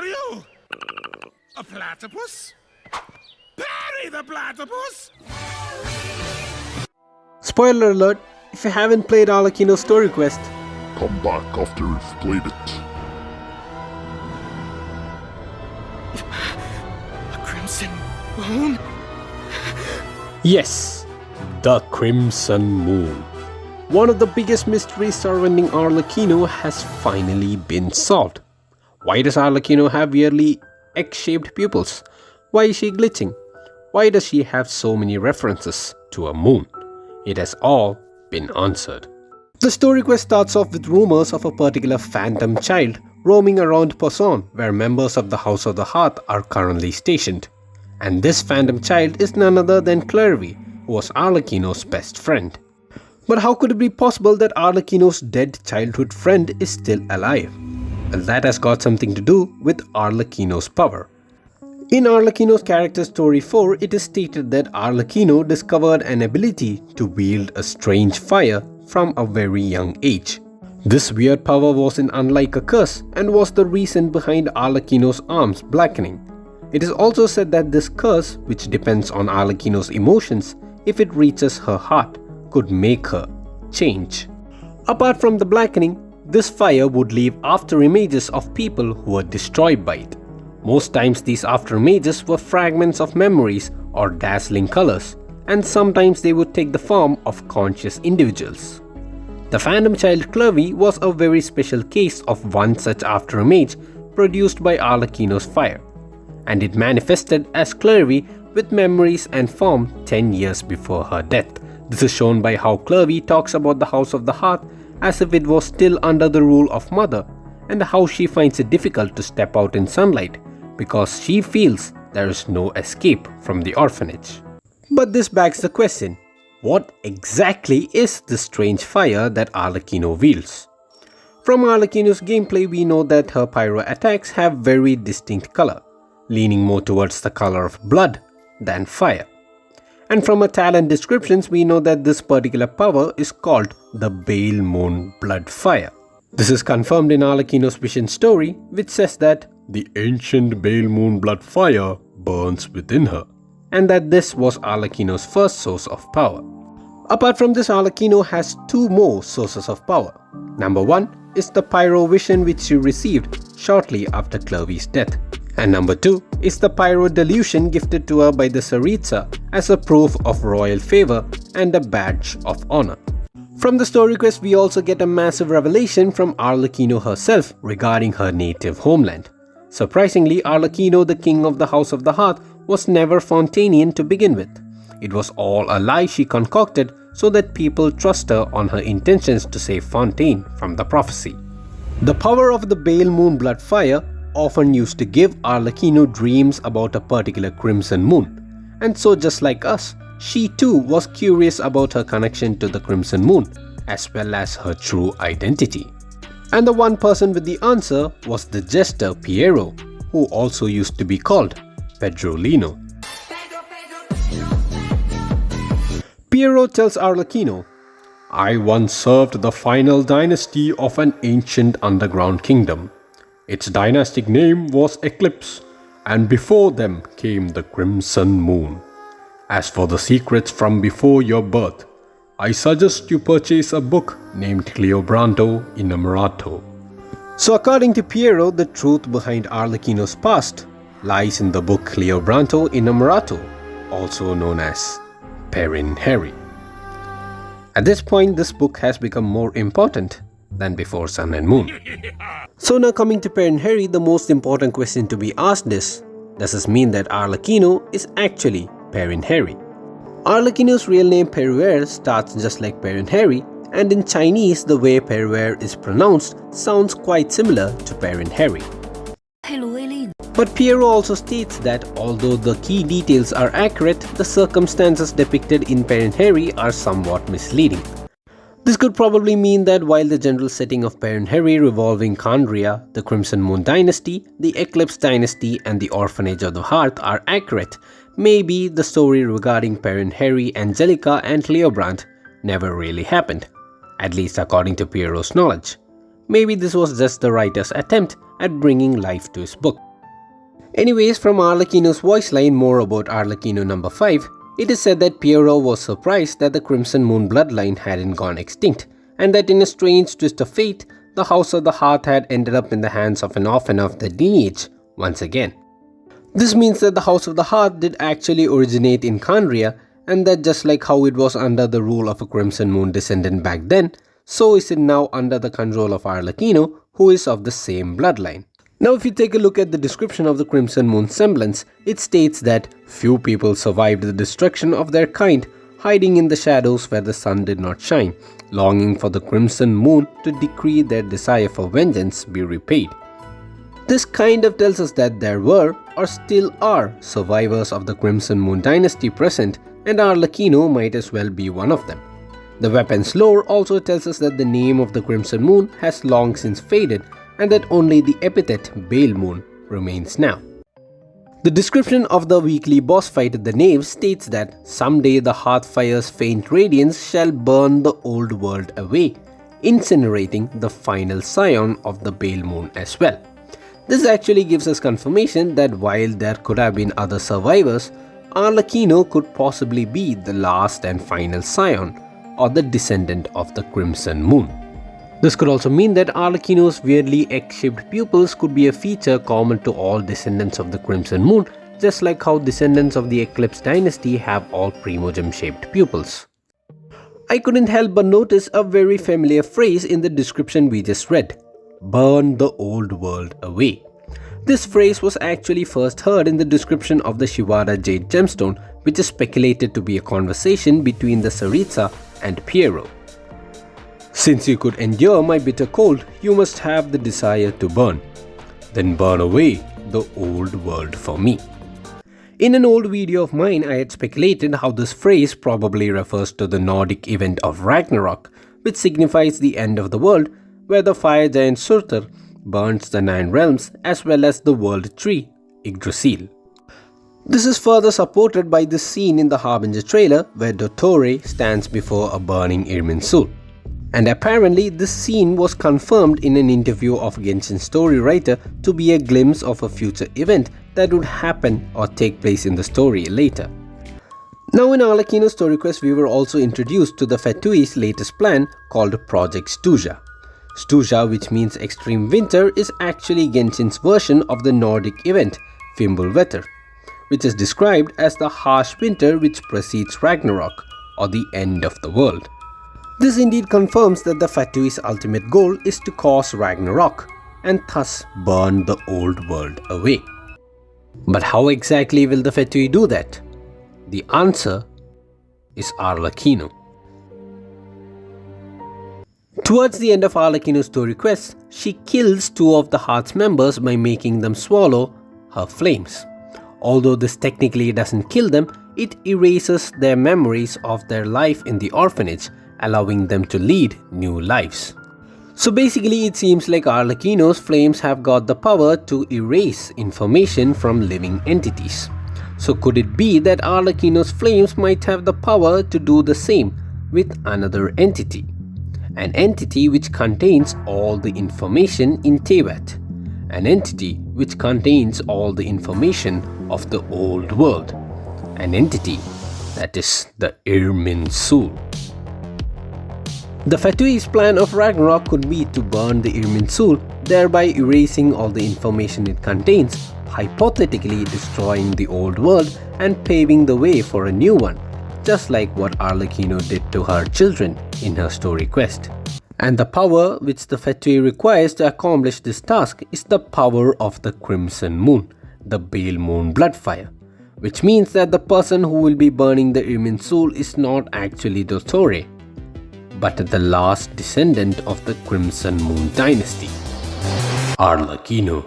are you? A platypus? Perry the platypus? Spoiler alert, if you haven't played Arlecchino's story quest, come back after you've played it. A crimson moon? yes, the Crimson Moon. One of the biggest mysteries surrounding Arlecchino has finally been solved. Why does Arlecchino have weirdly egg-shaped pupils? Why is she glitching? Why does she have so many references to a moon? It has all been answered. The story quest starts off with rumors of a particular phantom child roaming around Poson, where members of the House of the Hearth are currently stationed. And this phantom child is none other than Clervy, who was Arlecchino's best friend. But how could it be possible that Arlecchino's dead childhood friend is still alive? Well, that has got something to do with Arlecchino's power. In Arlecchino's character story 4, it is stated that Arlecchino discovered an ability to wield a strange fire from a very young age. This weird power wasn't unlike a curse and was the reason behind Arlecchino's arms blackening. It is also said that this curse, which depends on Arlecchino's emotions, if it reaches her heart, could make her change. Apart from the blackening, this fire would leave after images of people who were destroyed by it. Most times these after images were fragments of memories or dazzling colors, and sometimes they would take the form of conscious individuals. The Phantom Child Clervy was a very special case of one such after image produced by Arlecchino's fire, and it manifested as Clervy with memories and form 10 years before her death. This is shown by how Clervy talks about the House of the Hearth as if it was still under the rule of Mother, and how she finds it difficult to step out in sunlight because she feels there is no escape from the orphanage. But this begs the question, what exactly is this strange fire that Arlecchino wields? From Arlecchino's gameplay, we know that her pyro attacks have very distinct color, leaning more towards the color of blood than fire. And from her talent descriptions, we know that this particular power is called the Bale Moon Blood Fire. This is confirmed in Arlecchino's vision story, which says that the ancient Bale Moon Blood Fire burns within her, and that this was Arlecchino's first source of power. Apart from this, Arlecchino has two more sources of power. Number one is the Pyro Vision which she received shortly after Clervy's death. And number 2 is the Pyro Delusion gifted to her by the Tsaritsa as a proof of royal favor and a badge of honor. From the story quest, we also get a massive revelation from Arlecchino herself regarding her native homeland. Surprisingly, Arlecchino, the king of the House of the Hearth, was never Fontanian to begin with. It was all a lie she concocted so that people trust her on her intentions to save Fontaine from the prophecy. The power of the Bale Moon Blood Fire often used to give Arlecchino dreams about a particular crimson moon, and so just like us, she too was curious about her connection to the crimson moon as well as her true identity. And the one person with the answer was the jester Piero, who also used to be called Pedrolino. Piero tells Arlecchino, "I once served the final dynasty of an ancient underground kingdom. Its dynastic name was Eclipse, and before them came the Crimson Moon. As for the secrets from before your birth, I suggest you purchase a book named Cleobranto Innamorato." So according to Piero, the truth behind Arlecchino's past lies in the book Cleobranto Innamorato, also known as Perrin Harry. At this point, this book has become more important than before Sun and Moon. So now coming to Perrin Harry, the most important question to be asked is, does this mean that Arlecchino is actually Perrin Harry? Arlecchino's real name Peruer starts just like Perrin Harry, and in Chinese the way Peruer is pronounced sounds quite similar to Perrin Harry. But Piero also states that although the key details are accurate, the circumstances depicted in Perrin Harry are somewhat misleading. This could probably mean that while the general setting of Perrin Harry revolving Kandria, the Crimson Moon Dynasty, the Eclipse Dynasty and the Orphanage of the Hearth are accurate, maybe the story regarding Perrin Harry, Angelica and Cleobrant never really happened, at least according to Piero's knowledge. Maybe this was just the writer's attempt at bringing life to his book. Anyways, from Arlecchino's voice line more about Arlecchino number 5, it is said that Piero was surprised that the Crimson Moon bloodline hadn't gone extinct, and that in a strange twist of fate, the House of the Hearth had ended up in the hands of an orphan of the lineage once again. This means that the House of the Hearth did actually originate in Kandria, and that just like how it was under the rule of a Crimson Moon descendant back then, so is it now under the control of Arlecchino, who is of the same bloodline. Now if you take a look at the description of the Crimson Moon semblance, it states that few people survived the destruction of their kind, hiding in the shadows where the sun did not shine, longing for the Crimson Moon to decree their desire for vengeance be repaid. This kind of tells us that there were, or still are, survivors of the Crimson Moon dynasty present, and Arlecchino might as well be one of them. The weapons lore also tells us that the name of the Crimson Moon has long since faded, and that only the epithet Bale Moon remains now. The description of the weekly boss fight at the Nave states that someday the Hearthfire's faint radiance shall burn the old world away, incinerating the final scion of the Bale Moon as well. This actually gives us confirmation that while there could have been other survivors, Arlecchino could possibly be the last and final scion, or the descendant of the Crimson Moon. This could also mean that Arlecchino's weirdly egg-shaped pupils could be a feature common to all descendants of the Crimson Moon, just like how descendants of the Eclipse dynasty have all primogem-shaped pupils. I couldn't help but notice a very familiar phrase in the description we just read: burn the old world away. This phrase was actually first heard in the description of the Shivada Jade Gemstone, which is speculated to be a conversation between the Tsaritsa and Piero. Since you could endure my bitter cold, you must have the desire to burn. Then burn away the old world for me. In an old video of mine, I had speculated how this phrase probably refers to the Nordic event of Ragnarok, which signifies the end of the world, where the fire giant Surtur burns the 9 realms as well as the world tree, Yggdrasil. This is further supported by the scene in the Harbinger trailer where Dottore stands before a burning Irminsul. And apparently this scene was confirmed in an interview of Genshin's story writer to be a glimpse of a future event that would happen or take place in the story later. Now in Arlecchino's story quest, we were also introduced to the FATUI's latest plan called Project Stuja. Stuja, which means extreme winter, is actually Genshin's version of the Nordic event Fimbulvetter, which is described as the harsh winter which precedes Ragnarok, or the end of the world. This indeed confirms that the FATUI's ultimate goal is to cause Ragnarok, and thus burn the old world away. But how exactly will the FATUI do that? The answer is Arlecchino. Towards the end of Arlecchino's story quest, she kills 2 of the Hearth's members by making them swallow her flames. Although this technically doesn't kill them, it erases their memories of their life in the orphanage, allowing them to lead new lives. So basically it seems like Arlecchino's flames have got the power to erase information from living entities. So could it be that Arlecchino's flames might have the power to do the same with another entity? An entity which contains all the information in Teyvat. An entity which contains all the information of the old world. An entity that is the Irminsul. The FATUI's plan of Ragnarok could be to burn the Irminsul, thereby erasing all the information it contains, hypothetically destroying the old world and paving the way for a new one, just like what Arlecchino did to her children in her story quest. And the power which the FATUI requires to accomplish this task is the power of the Crimson Moon, the Bale Moon Bloodfire, which means that the person who will be burning the Irminsul is not actually Dottore, but the last descendant of the Crimson Moon dynasty, Arlecchino.